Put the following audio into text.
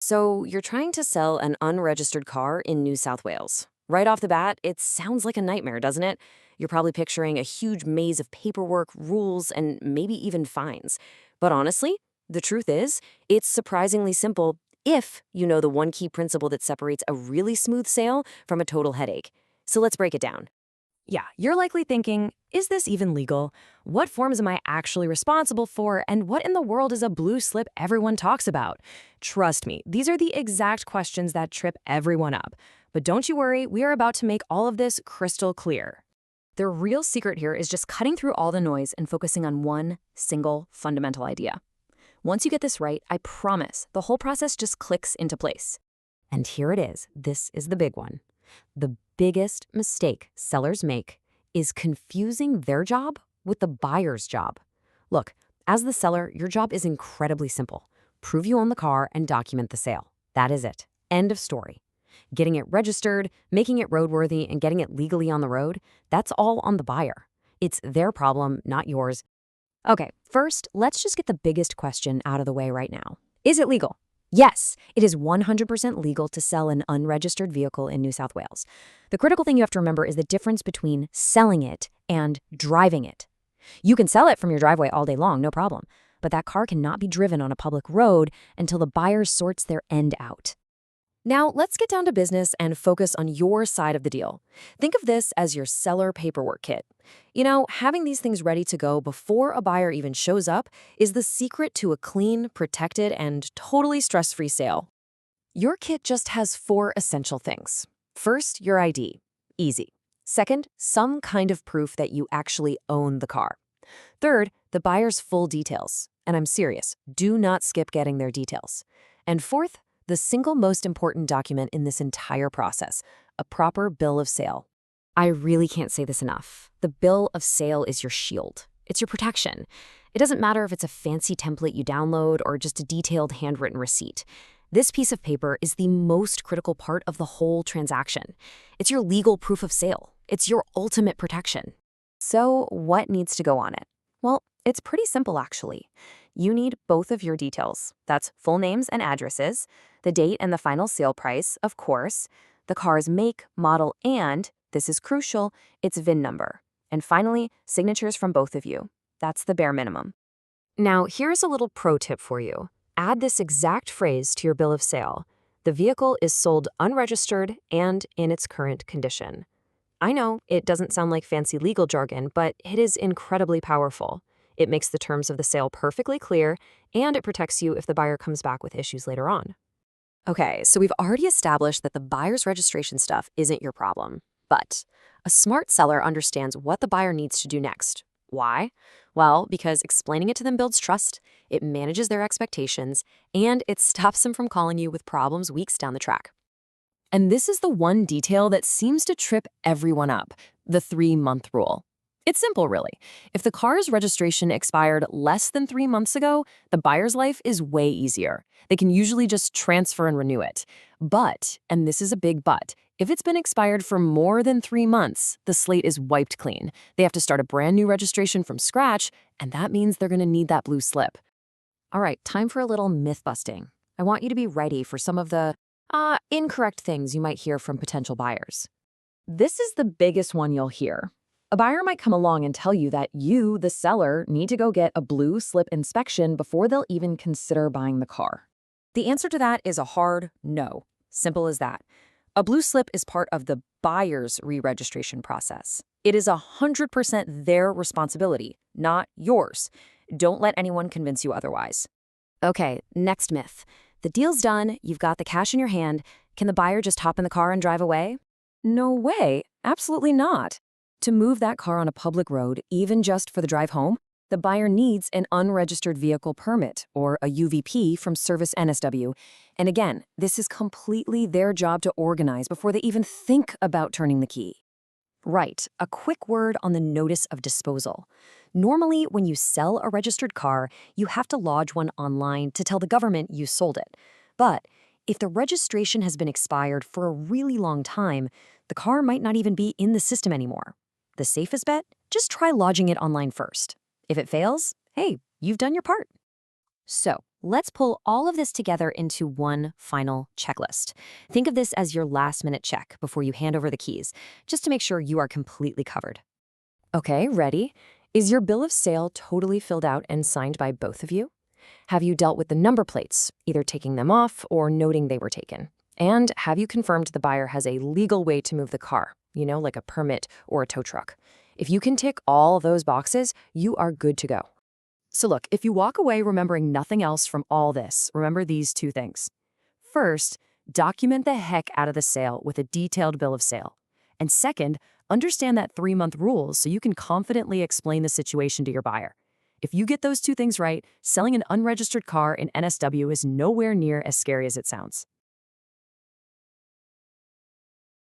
So, you're trying to sell an unregistered car in New South Wales. Right off the bat, it sounds like a nightmare, doesn't it? You're probably picturing a huge maze of paperwork, rules, and maybe even fines. But honestly, the truth is, it's surprisingly simple if you know the one key principle that separates a really smooth sale from a total headache. So, let's break it down. Yeah, you're likely thinking, is this even legal? What forms am I actually responsible for? And what in the world is a blue slip everyone talks about? Trust me, these are the exact questions that trip everyone up. But don't you worry, we are about to make all of this crystal clear. The real secret here is just cutting through all the noise and focusing on one single fundamental idea. Once you get this right, I promise the whole process just clicks into place. And here it is. This is the big one. The biggest mistake sellers make is confusing their job with the buyer's job. Look, as the seller, your job is incredibly simple. Prove you own the car and document the sale. That is it. End of story. Getting it registered, making it roadworthy, and getting it legally on the road, that's all on the buyer. It's their problem, not yours. Okay, first, let's just get the biggest question out of the way right now. Is it legal? Yes, it is 100% legal to sell an unregistered vehicle in New South Wales. The critical thing you have to remember is the difference between selling it and driving it. You can sell it from your driveway all day long, no problem, but that car cannot be driven on a public road until the buyer sorts their end out. Now, let's get down to business and focus on your side of the deal. Think of this as your seller paperwork kit. You know, having these things ready to go before a buyer even shows up is the secret to a clean, protected, and totally stress-free sale. Your kit just has 4 essential things. First, your ID. Easy. Second, some kind of proof that you actually own the car. Third, the buyer's full details. And I'm serious, do not skip getting their details. And fourth, the single most important document in this entire process, a proper bill of sale. I really can't say this enough. The bill of sale is your shield. It's your protection. It doesn't matter if it's a fancy template you download or just a detailed handwritten receipt. This piece of paper is the most critical part of the whole transaction. It's your legal proof of sale. It's your ultimate protection. So what needs to go on it? Well, it's pretty simple actually. You need both of your details. That's full names and addresses, the date and the final sale price, of course, the car's make, model, and, this is crucial, its VIN number. And finally, signatures from both of you. That's the bare minimum. Now, here's a little pro tip for you. Add this exact phrase to your bill of sale. The vehicle is sold unregistered and in its current condition. I know it doesn't sound like fancy legal jargon, but it is incredibly powerful. It makes the terms of the sale perfectly clear, and it protects you if the buyer comes back with issues later on. Okay, so we've already established that the buyer's registration stuff isn't your problem. But a smart seller understands what the buyer needs to do next. Why? Well, because explaining it to them builds trust, it manages their expectations, and it stops them from calling you with problems weeks down the track. And this is the one detail that seems to trip everyone up, the 3-month rule. It's simple, really. If the car's registration expired less than 3 months ago, the buyer's life is way easier. They can usually just transfer and renew it. But, and this is a big but, if it's been expired for more than 3 months, the slate is wiped clean. They have to start a brand new registration from scratch, and that means they're going to need that blue slip. All right, time for a little myth busting. I want you to be ready for some of the incorrect things you might hear from potential buyers. This is the biggest one you'll hear. A buyer might come along and tell you that you, the seller, need to go get a blue slip inspection before they'll even consider buying the car. The answer to that is a hard no. Simple as that. A blue slip is part of the buyer's re-registration process. It is 100% their responsibility, not yours. Don't let anyone convince you otherwise. Okay, next myth. The deal's done, you've got the cash in your hand. Can the buyer just hop in the car and drive away? No way, absolutely not. To move that car on a public road, even just for the drive home, the buyer needs an unregistered vehicle permit, or a UVP, from Service NSW. And again, this is completely their job to organize before they even think about turning the key. Right, a quick word on the notice of disposal. Normally, when you sell a registered car, you have to lodge one online to tell the government you sold it. But if the registration has been expired for a really long time, the car might not even be in the system anymore. The safest bet? Just try lodging it online first. If it fails, hey, you've done your part. So, Let's pull all of this together into one final checklist. Think of this as your last-minute check before you hand over the keys, just to make sure you are completely covered. Okay, ready? Is your bill of sale totally filled out and signed by both of you? Have you dealt with the number plates, either taking them off or noting they were taken? And have you confirmed the buyer has a legal way to move the car, like a permit or a tow truck? If you can tick all those boxes, you are good to go. So look, if you walk away remembering nothing else from all this, remember these two things. First, document the heck out of the sale with a detailed bill of sale. And second, understand that 3-month rule so you can confidently explain the situation to your buyer. If you get those two things right, selling an unregistered car in NSW is nowhere near as scary as it sounds.